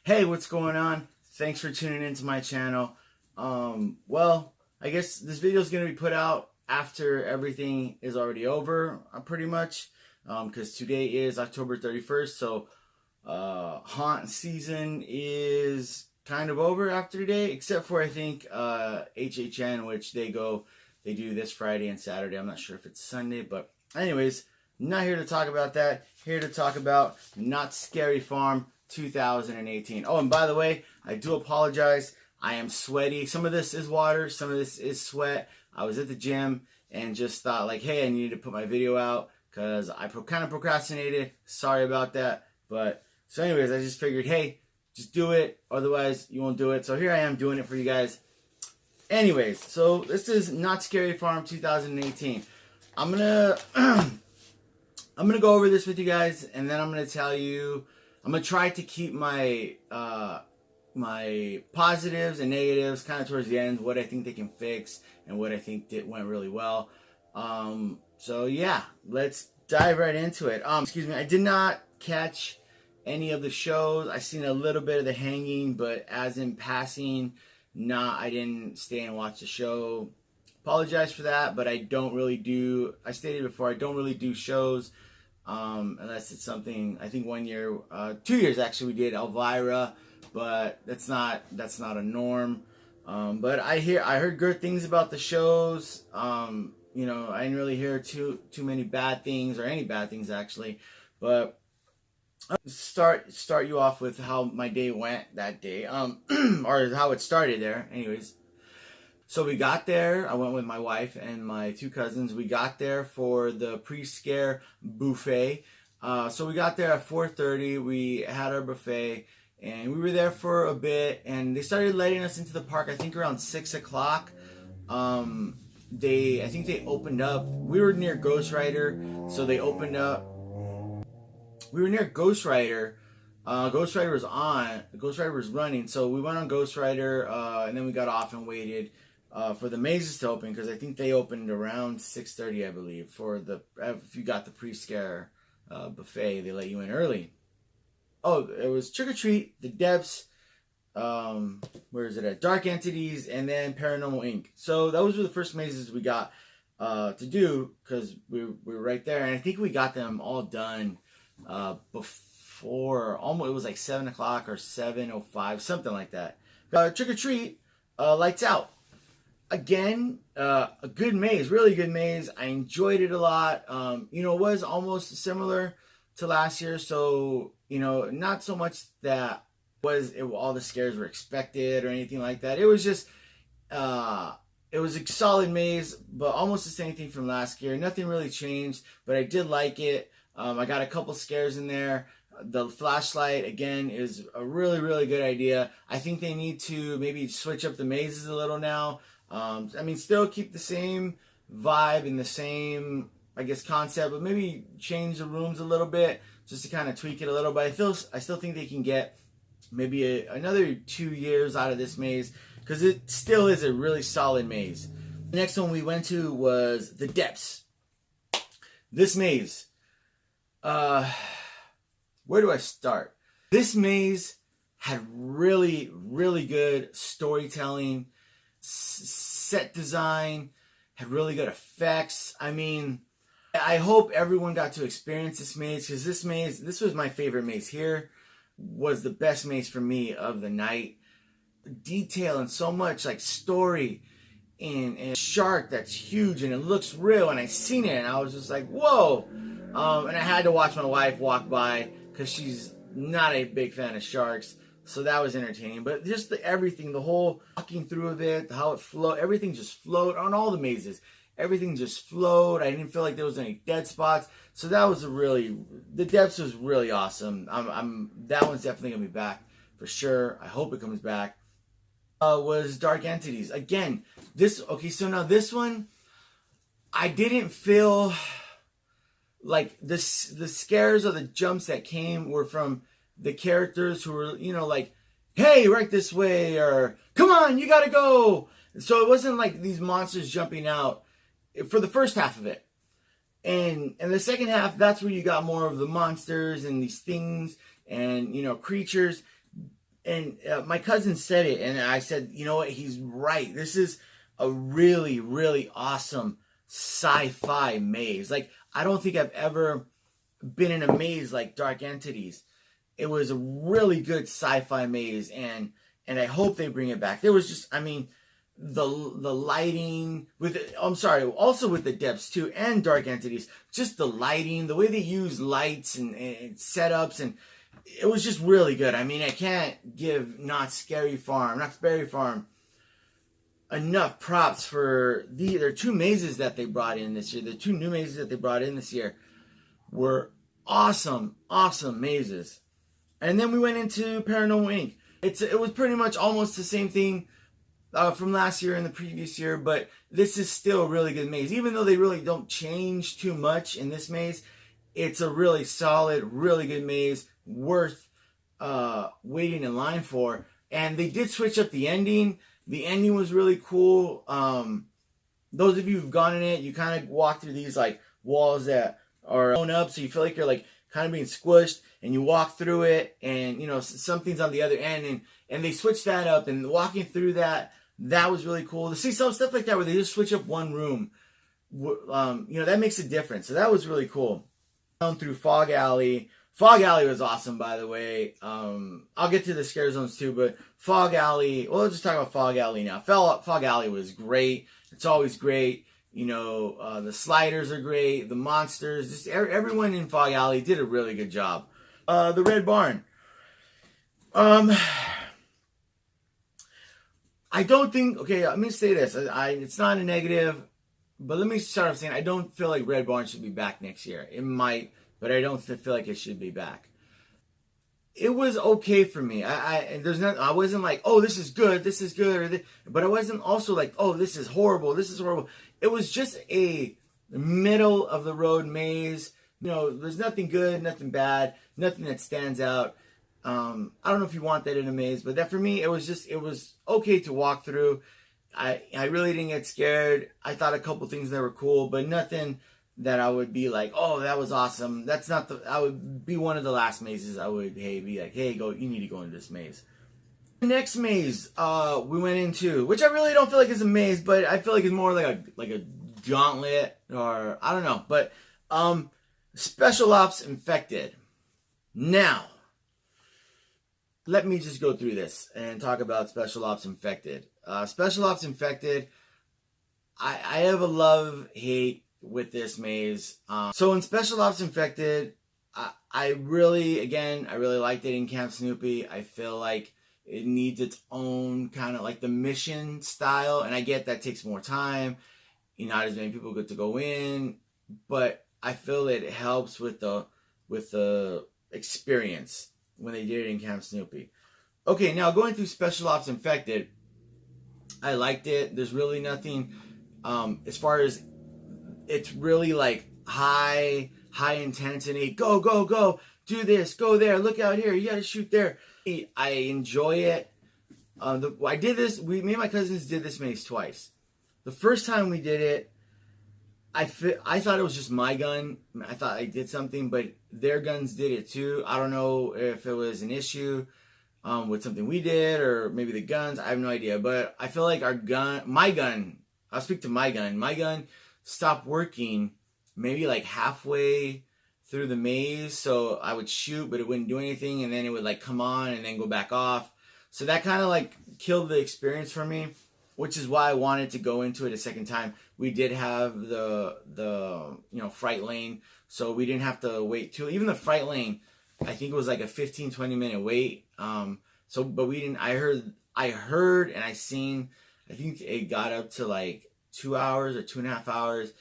Hey, what's going on? Thanks for tuning into my channel. Well, I guess this video is going to be put out after everything is already over, pretty much, because today is October 31st, so haunt season is kind of over after today, except for I think HHN, which they do this Friday and Saturday. I'm not sure if it's Sunday, but anyways, not here to talk about that. Here to talk about Not Scary Farm 2018. Oh, and by the way, I do apologize. I am sweaty. Some of this is water, some of this is sweat. I was at the gym and just thought like, hey, I needed to put my video out because I kind of procrastinated. Sorry about that. But so anyways, I just figured, hey, just do it. Otherwise, you won't do it. So here I am doing it for you guys. Anyways, so this is Not Scary Farm 2018. I'm gonna go over this with you guys, and then I'm gonna tell you. I'm gonna try to keep my my positives and negatives kind of towards the end. What I think they can fix and what I think went really well. So yeah, let's dive right into it. Excuse me, I did not catch any of the shows. I seen a little bit of the hanging, but as in passing. I didn't stay and watch the show. Apologize for that, but I don't really do, I stated before, I don't really do shows unless it's something, I think 1 year, 2 years actually, we did Elvira, but that's not a norm. But I heard good things about the shows. You know, I didn't really hear too many bad things, or any bad things actually, but start you off with how my day went that day, or how it started there. Anyways, so we got there. I went with my wife and my two cousins. We got there for the pre-scare buffet. So we got there at 4:30. We had our buffet, and we were there for a bit. And they started letting us into the park, I think around 6 o'clock. I think they opened up. We were near Ghost Rider, so they opened up. We were near Ghost Rider. Ghost Rider was on. Ghost Rider was running. So we went on Ghost Rider, and then we got off and waited for the mazes to open, because I think they opened around 6:30, I believe. If you got the pre-scare buffet, they let you in early. Oh, it was Trick or Treat, the Depps, where is it at? Dark Entities, and then Paranormal Inc. So those were the first mazes we got to do, because we were right there, and I think we got them all done before almost, it was like 7 o'clock or 7:05, something like that. Trick or Treat, lights out. Again, a good maze, really good maze. I enjoyed it a lot. You know, it was almost similar to last year, so you know, not so much that all the scares were expected or anything like that. It was just it was a solid maze, but almost the same thing from last year. Nothing really changed, but I did like it. I got a couple scares in there. The flashlight, again, is a really, really good idea. I think they need to maybe switch up the mazes a little now. I mean, still keep the same vibe and the same, I guess, concept, but maybe change the rooms a little bit just to kind of tweak it a little. But I still think they can get maybe another 2 years out of this maze, because it still is a really solid maze. The next one we went to was the Depps. This maze. Where do I start? This maze had really, really good storytelling, set design, had really good effects. I mean, I hope everyone got to experience this maze, because this was my favorite maze here. Was the best maze for me of the night. Detail and so much like story, and a shark that's huge and it looks real, and I seen it and I was just like, whoa. And I had to watch my wife walk by, because she's not a big fan of sharks, so that was entertaining. But just everything, the whole walking through of it, how it flowed, everything just flowed on all the mazes. Everything just flowed. I didn't feel like there was any dead spots. So that was the Depps was really awesome. That one's definitely gonna be back for sure. I hope it comes back. Was Dark Entities again? So now this one, I didn't feel like the scares or the jumps that came were from the characters who were, you know, like, hey, right this way, or come on, you gotta go. So it wasn't like these monsters jumping out for the first half of it. And the second half, that's where you got more of the monsters and these things and, you know, creatures. my cousin said it, and I said, you know what, he's right. This is a really, really awesome sci-fi maze. Like, I don't think I've ever been in a maze like Dark Entities. It was a really good sci-fi maze, and I hope they bring it back. There was just, I mean, the lighting with it, I'm sorry, also with the Depps too, and Dark Entities, just the lighting, the way they use lights and setups, and it was just really good. I mean, I can't give Not Scary Farm enough props for there are two mazes that they brought in this year. The two new mazes that they brought in this year were awesome mazes. And then we went into Paranormal Inc. It was pretty much almost the same thing from last year and the previous year, but this is still a really good maze. Even though they really don't change too much in this maze, it's a really solid, really good maze, worth waiting in line for. And they did switch up the ending. The ending was really cool. Those of you who've gone in it, you kind of walk through these like walls that are blown up, so you feel like you're like kind of being squished, and you walk through it, and you know something's on the other end, and they switched that up, and walking through that was really cool to see some stuff like that where they just switch up one room. You know, that makes a difference. So that was really cool. Down through Fog Alley. Fog Alley was awesome, by the way. I'll get to the scare zones too, but Fog Alley, well, let's just talk about Fog Alley now. Fog Alley was great. It's always great. You know, the sliders are great. The monsters, just everyone in Fog Alley did a really good job. The Red Barn. I don't think, okay, let me say this. It's not a negative, but let me start off saying I don't feel like Red Barn should be back next year. It might, but I don't feel like it should be back. It was okay for me. I wasn't like, oh, this is good, but I wasn't also like, oh, this is horrible. It was just a middle of the road maze. You know, there's nothing good, nothing bad, nothing that stands out. I don't know if you want that in a maze, but that for me, it was okay to walk through. I really didn't get scared. I thought a couple things that were cool, but nothing that I would be like, oh, that was awesome. I would be one of the last mazes I would be like, hey, you need to go into this maze. The next maze we went into, which I really don't feel like is a maze, but I feel like it's more like a gauntlet, or I don't know. But Special Ops Infected. Now, let me just go through this and talk about Special Ops Infected. Special Ops Infected, I have a love-hate with this maze. So in Special Ops Infected, I really liked it in Camp Snoopy. I feel like it needs its own kind of like the mission style, and I get that takes more time. Not as many people get to go in, but I feel it helps with the experience when they did it in Camp Snoopy. Okay, now going through Special Ops Infected, I liked it. There's really nothing as far as it's really like high intensity. Go, do this, go there, look out here, you gotta shoot there. I enjoy it. I did this. Me and my cousins did this maze twice. The first time we did it, I thought it was just my gun. I thought I did something, but their guns did it too. I don't know if it was an issue with something we did, or maybe the guns. I have no idea. But I feel like my gun, I'll speak to my gun. My gun stopped working maybe like halfway through the maze. So I would shoot, but it wouldn't do anything. And then it would like come on and then go back off. So that kind of like killed the experience for me, which is why I wanted to go into it a second time. We did have the fright lane, so we didn't have to wait too. Even the fright lane, I think it was like a 15-20 minute wait. But we didn't. I heard and I seen. I think it got up to like 2 hours or 2.5 hours.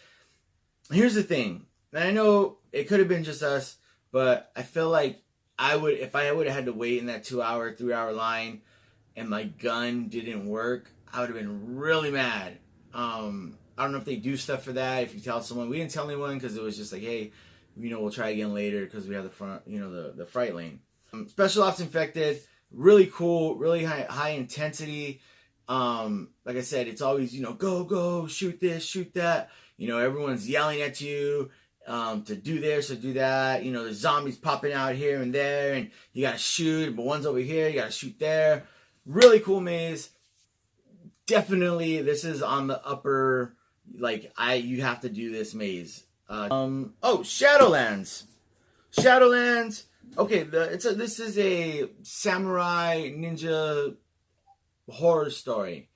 Here's the thing, and I know it could have been just us, but I feel like if I would have had to wait in that 2 hour, 3 hour line, and my gun didn't work, I would have been really mad. I don't know if they do stuff for that. If you tell someone, we didn't tell anyone because it was just like, hey, we'll try again later because we have the front, the fright lane. Special Ops Infected, really cool, really high intensity. Like I said, it's always, go, shoot this, shoot that. Everyone's yelling at you. to do this or do that. You know, there's zombies popping out here and there, and you gotta shoot, but one's over here, you gotta shoot there. Really cool maze. Definitely, this is on the upper, like, you have to do this maze. Oh, Shadowlands. Shadowlands. Okay, this is a samurai ninja horror story.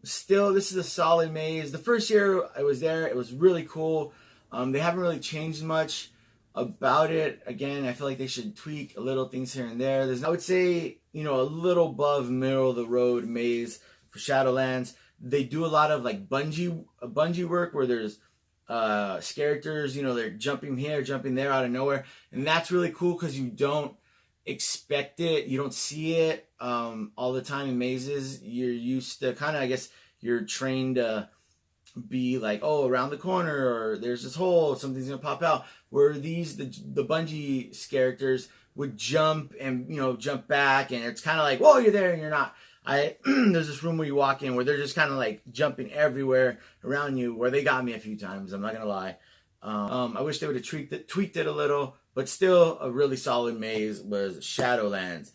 Still, this is a solid maze. The first year I was there, it was really cool. They haven't really changed much about it. Again, I feel like they should tweak a little things here and there. I would say, you know, a little above middle of the road maze for Shadowlands. They do a lot of like bungee work where there's characters, you know, they're jumping here, jumping there out of nowhere, and that's really cool because you don't expect it, you don't see it all the time in mazes. You're used to kind of, I guess, you're trained to be like, oh, around the corner, or there's this hole, something's gonna pop out. Where the bungee characters would jump and, you know, jump back, and it's kind of like, whoa, you're there and you're not. There's this room where you walk in where they're just kind of like jumping everywhere around you, where they got me a few times, I'm not gonna lie. I wish they would have tweaked it a little, but still a really solid maze was Shadowlands.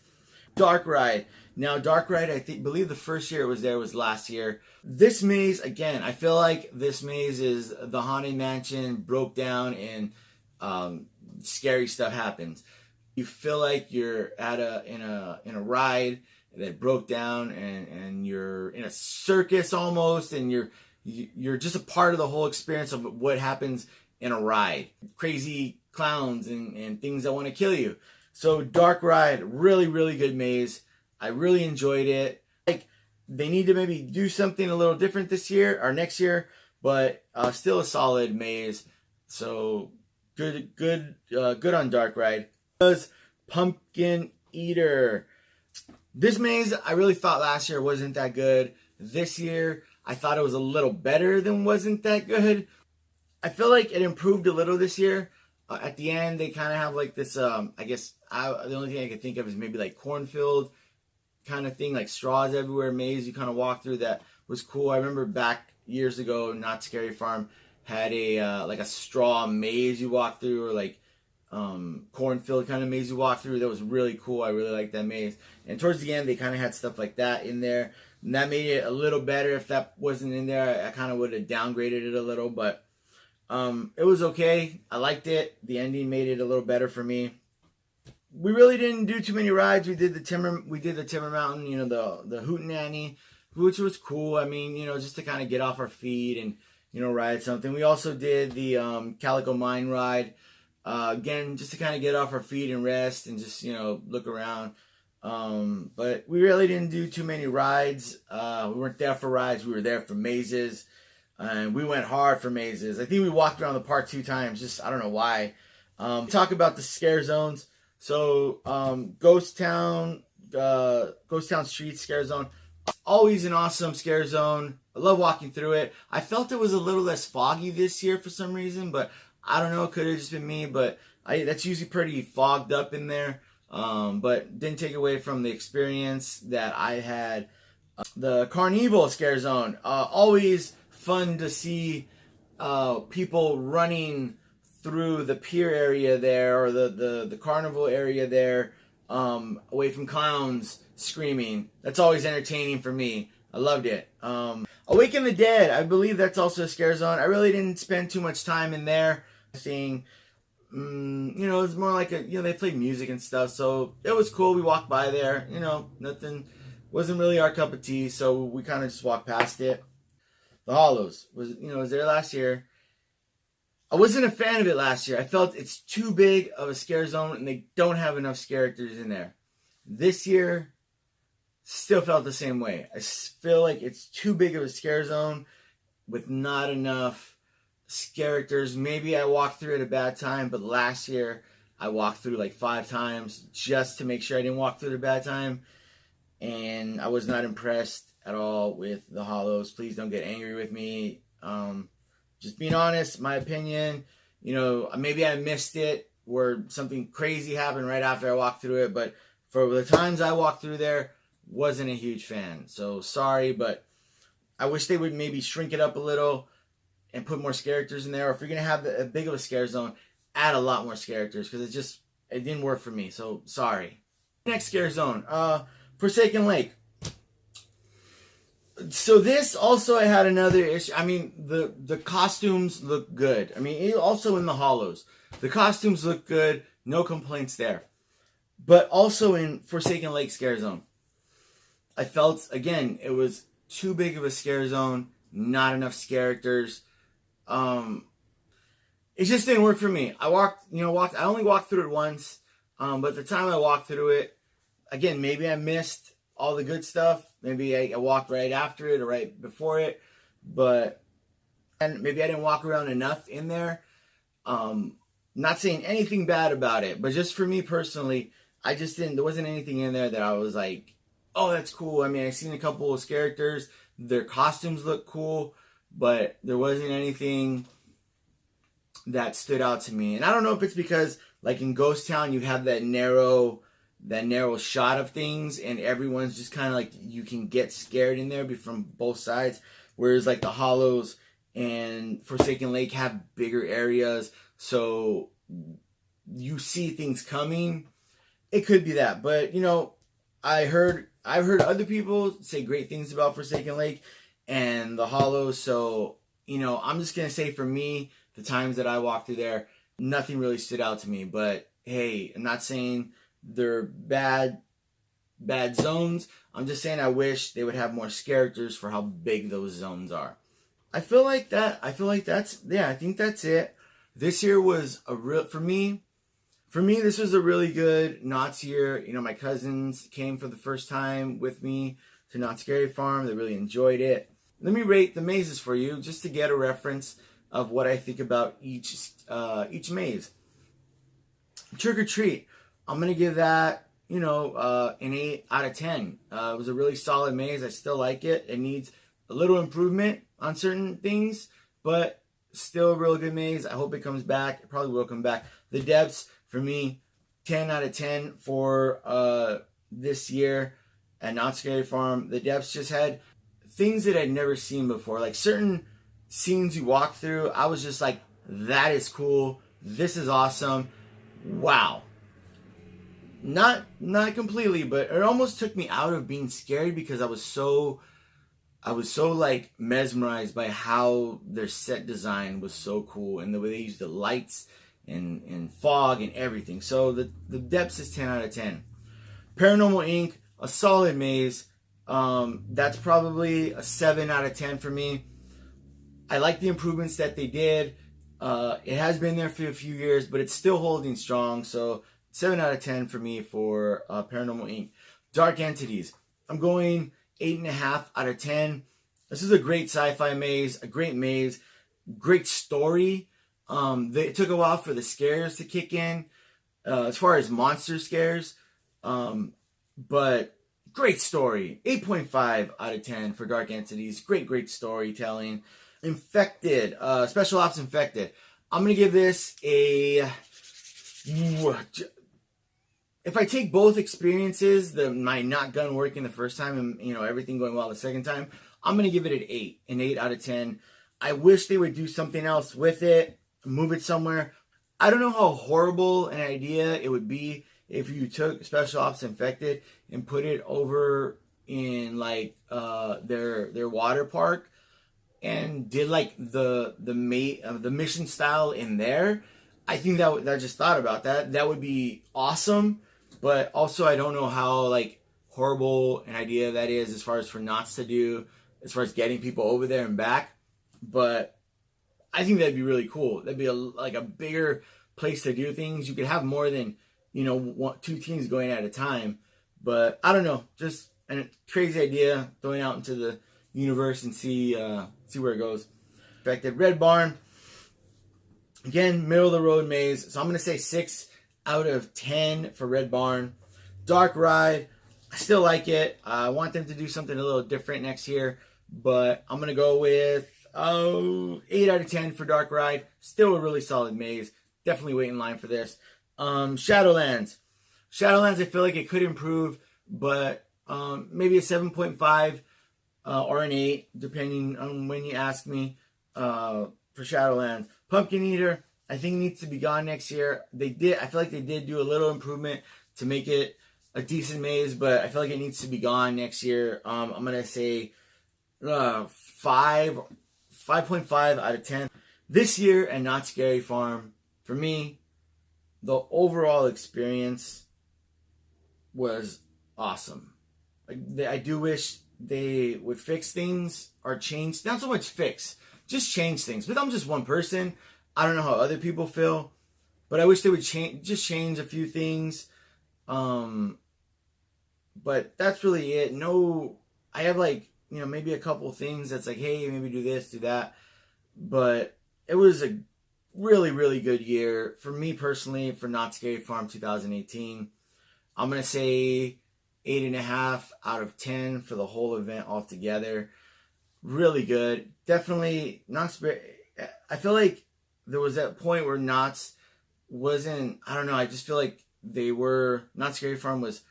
Dark Ride. Now, Dark Ride, believe the first year it was there was last year. This maze, again, I feel like this maze is the Haunted Mansion broke down and scary stuff happens. You feel like you're at in a ride that broke down, and you're in a circus almost, and you're just a part of the whole experience of what happens in a ride. Crazy clowns and things that want to kill you. So Dark Ride, really, really good maze. I really enjoyed it. Like, they need to maybe do something a little different this year or next year, but still a solid maze. So good on Dark Ride. Was Pumpkin Eater. This maze, I really thought last year wasn't that good. This year, I thought it was a little better than wasn't that good. I feel like it improved a little this year. At the end, they kind of have like this, I guess, the only thing I could think of is maybe like cornfield kind of thing, like straws everywhere, maze you kind of walk through. That was cool. I remember back years ago, Not Scary Farm had a like a straw maze you walk through, or like cornfield kind of maze you walk through. That was really cool. I really liked that maze. And towards the end, they kind of had stuff like that in there, and that made it a little better. If that wasn't in there, I kind of would have downgraded it a little, but it was okay. I liked it. The ending made it a little better for me. We really didn't do too many rides. We did the Timber Mountain, you know, the Hootenanny, which was cool. I mean, you know, just to kind of get off our feet and, you know, ride something. We also did the Calico Mine ride. Again, just to kind of get off our feet and rest and just, you know, look around. But we really didn't do too many rides. We weren't there for rides. We were there for mazes. And we went hard for mazes. I think we walked around the park 2 times. Just, I don't know why. Talk about the scare zones. So, Ghost Town Street Scare Zone. Always an awesome scare zone. I love walking through it. I felt it was a little less foggy this year for some reason, but I don't know, it could have just been me, but that's usually pretty fogged up in there. But didn't take away from the experience that I had. The Carnival Scare Zone. Always fun to see people running through the pier area there, or the carnival area there, away from clowns screaming. That's always entertaining for me. I loved it. Awaken the Dead. I believe that's also a scare zone. I really didn't spend too much time in there. Seeing, you know, it's more like they played music and stuff, so it was cool. We walked by there, you know, nothing, wasn't really our cup of tea, so we kind of just walked past it. The Hollows was there last year. I wasn't a fan of it last year. I felt it's too big of a scare zone, and they don't have enough characters in there. This year, still felt the same way. I feel like it's too big of a scare zone with not enough characters. Maybe I walked through at a bad time, but last year I walked through like 5 times just to make sure I didn't walk through at a bad time, and I was not impressed at all with the Hollows. Please don't get angry with me. Just being honest, my opinion. You know, maybe I missed it where something crazy happened right after I walked through it, but for the times I walked through there, wasn't a huge fan. So sorry, but I wish they would maybe shrink it up a little and put more characters in there, or if you're going to have a big of a scare zone, add a lot more characters, because it didn't work for me, so sorry. Next scare zone, Forsaken Lake. So this also, I had another issue. I mean, the costumes look good. I mean, also in the hollows, the costumes look good. No complaints there. But also in Forsaken Lake Scare Zone, I felt, again, it was too big of a scare zone. Not enough characters. It just didn't work for me. I only walked through it once. But the time I walked through it, again, maybe I missed all the good stuff. Maybe I walked right after it or right before it, and maybe I didn't walk around enough in there. Not saying anything bad about it, but just for me personally, there wasn't anything in there that I was like, oh, that's cool. I mean, I seen a couple of characters, their costumes look cool, but there wasn't anything that stood out to me. And I don't know if it's because, like in Ghost Town, you have that narrow shot of things, and everyone's just kind of like, you can get scared in there from both sides, whereas like the Hollows and Forsaken Lake have bigger areas, so you see things coming. It could be that, but I've heard other people say great things about Forsaken Lake and the Hollows, so I'm just gonna say, for me, the times that I walked through there, nothing really stood out to me. But hey, I'm not saying they're bad zones. I'm just saying I wish they would have more characters for how big those zones are. I think that's it. This year was for me, this was a really good Knott's year. My cousins came for the first time with me to Knott's Scary Farm. They really enjoyed it. Let me rate the mazes for you, just to get a reference of what I think about each maze. Trick or Treat, I'm going to give that, an 8 out of 10. It was a really solid maze. I still like it. It needs a little improvement on certain things, but still a real good maze. I hope it comes back. It probably will come back. The Depps, for me, 10 out of 10 for this year at Knott's Scary Farm. The Depps just had things that I'd never seen before. Like certain scenes you walk through, I was just like, that is cool. This is awesome. Wow. Not completely, but it almost took me out of being scared, because I was so like mesmerized by how their set design was so cool, and the way they used the lights and fog and everything. So the Depths is 10 out of 10. Paranormal Inc., a solid maze. That's probably a 7 out of 10 for me. I like the improvements that they did. It has been there for a few years, but it's still holding strong. So 7 out of 10 for me for Paranormal Inc. Dark Entities, I'm going 8.5 out of 10. This is a great sci-fi maze, a great maze, great story. It took a while for the scares to kick in, as far as monster scares, but great story. 8.5 out of 10 for Dark Entities. Great storytelling. Infected, Special Ops Infected. I'm going to give this a... If I take both experiences, my not gun working the first time and everything going well the second time, I'm going to give it an 8 out of 10. I wish they would do something else with it, move it somewhere. I don't know how horrible an idea it would be if you took Special Ops Infected and put it over in like their water park and did like the mission style in there. I think that I just thought about that. That would be awesome. But also, I don't know how like horrible an idea that is as far as for Knott's to do, as far as getting people over there and back. But I think that'd be really cool. That'd be like a bigger place to do things. You could have more than 2 teams going at a time. But I don't know, just a crazy idea, throwing out into the universe and see where it goes. Infected. Red Barn, again, middle of the road maze. So I'm going to say 6 out of 10 for Red Barn. Dark Ride, I still like it. I want them to do something a little different next year, but I'm going to go with 8 out of 10 for Dark Ride. Still a really solid maze. Definitely wait in line for this. Shadowlands. Shadowlands, I feel like it could improve, but maybe a 7.5 or an 8, depending on when you ask me. for Shadowlands. Pumpkin Eater, I think needs to be gone next year. I feel like they did do a little improvement to make it a decent maze, but I feel like it needs to be gone next year. I'm going to say 5.5 out of 10. This year and Not Scary Farm, for me, the overall experience was awesome. I do wish they would fix things or change, not so much fix, just change things. But I'm just one person. I don't know how other people feel, but I wish they would change a few things. But that's really it. No, I have like, maybe a couple things that's like, hey, maybe do this, do that. But it was a really, really good year for me personally for Not Scary Farm 2018. I'm going to say 8.5 out of 10 for the whole event altogether. Really good. Definitely not scary. I feel like there was that point where Knott's wasn't, I don't know, I just feel like Not Scary Farm was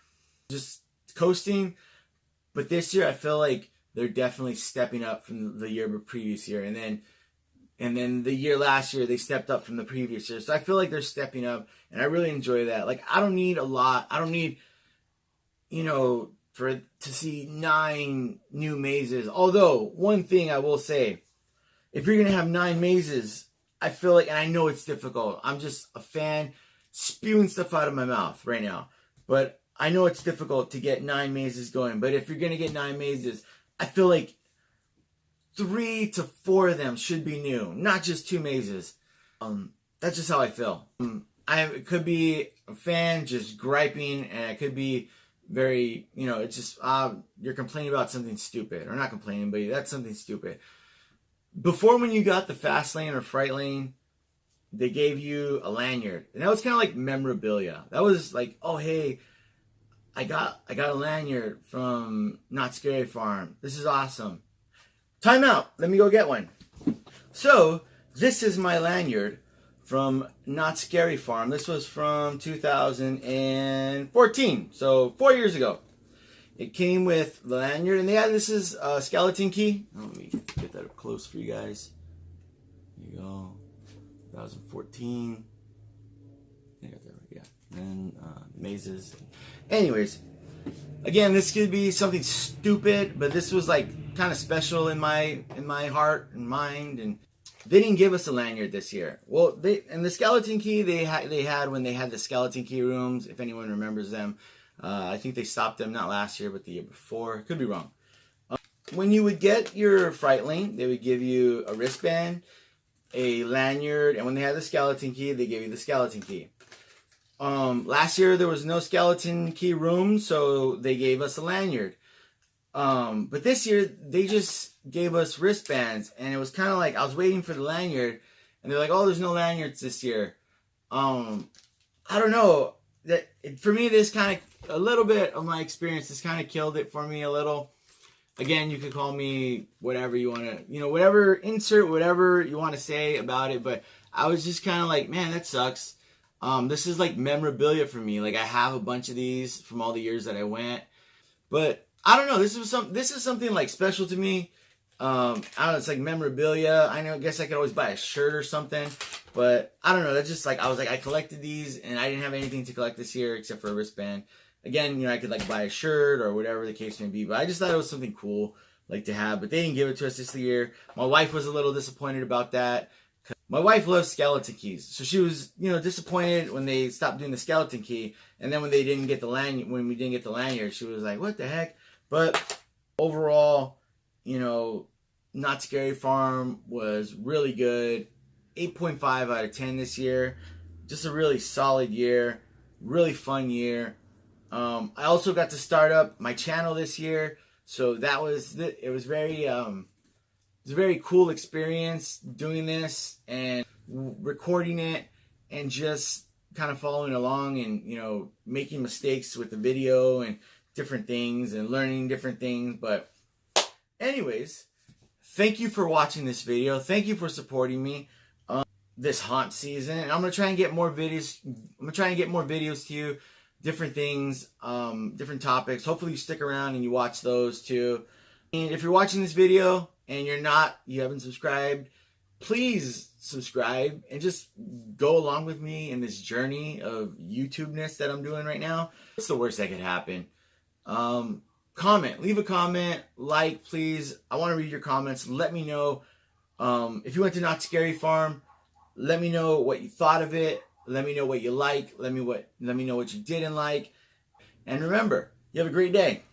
just coasting. But this year I feel like they're definitely stepping up from the previous year. And then the year last year, they stepped up from the previous year. So I feel like they're stepping up, and I really enjoy that. Like, I don't need a lot. I don't need, to see 9 new mazes. Although, one thing I will say, if you're going to have 9 mazes, I feel like, and I know it's difficult. I'm just a fan spewing stuff out of my mouth right now. But I know it's difficult to get 9 mazes going. But if you're going to get 9 mazes, I feel like 3 to 4 of them should be new, not just 2 mazes. That's just how I feel. I could be a fan just griping, and I could be very, it's just, you're complaining about something stupid. Or not complaining, but that's something stupid. Before, when you got the fast lane or fright lane, they gave you a lanyard. And that was kind of like memorabilia. That was like, oh, hey, I got a lanyard from Not Scary Farm. This is awesome. Time out. Let me go get one. So, this is my lanyard from Not Scary Farm. This was from 2014. So, 4 years ago. It came with the lanyard. And this is a skeleton key. Let me get that up close for you guys. There you go. 2014. I got that right, yeah. And mazes. Anyways. Again, this could be something stupid, but this was like kind of special in my heart and mind. And they didn't give us a lanyard this year. Well, the skeleton key they had when they had the skeleton key rooms. If anyone remembers them, I think they stopped them not last year, but the year before. Could be wrong. When you would get your fright lane, they would give you a wristband, a lanyard, and when they had the skeleton key, they gave you the skeleton key. Last year there was no skeleton key room, so they gave us a lanyard. But this year they just gave us wristbands, and it was kind of like I was waiting for the lanyard, and they're like, "Oh, there's no lanyards this year." I don't know. For me, this kind of a little bit of my experience. This kind of killed it for me a little. Again, you could call me whatever you want to, insert whatever you want to say about it. But I was just kind of like, man, that sucks. This is like memorabilia for me. Like, I have a bunch of these from all the years that I went, but I don't know. This is something like special to me. I don't know. It's like memorabilia. I guess I could always buy a shirt or something, but I don't know. That's just like, I was like, I collected these and I didn't have anything to collect this year except for a wristband. Again, I could like buy a shirt or whatever the case may be, but I just thought it was something cool like to have, but they didn't give it to us this year. My wife was a little disappointed about that. My wife loves skeleton keys, so she was, disappointed when they stopped doing the skeleton key, and then when we didn't get the lanyard, she was like, "What the heck?" But overall, Not Scary Farm was really good. 8.5 out of 10 this year. Just a really solid year, really fun year. I also got to start up my channel this year, so it was very. It's a very cool experience doing this and recording it and just kind of following along and, making mistakes with the video and different things and learning different things. But anyways, thank you for watching this video. Thank you for supporting me this haunt season. And I'm going to try and get more videos. I'm going to try and get more videos to you, different things, different topics. Hopefully you stick around and you watch those too. And if you're watching this video and you haven't subscribed, please subscribe and just go along with me in this journey of YouTube-ness that I'm doing right now. What's the worst that could happen? Comment, leave a comment, like, please. I want to read your comments. Let me know if you went to Not Scary Farm. Let me know what you thought of it. Let me know what you like. Let me know what you didn't like. And remember, you have a great day.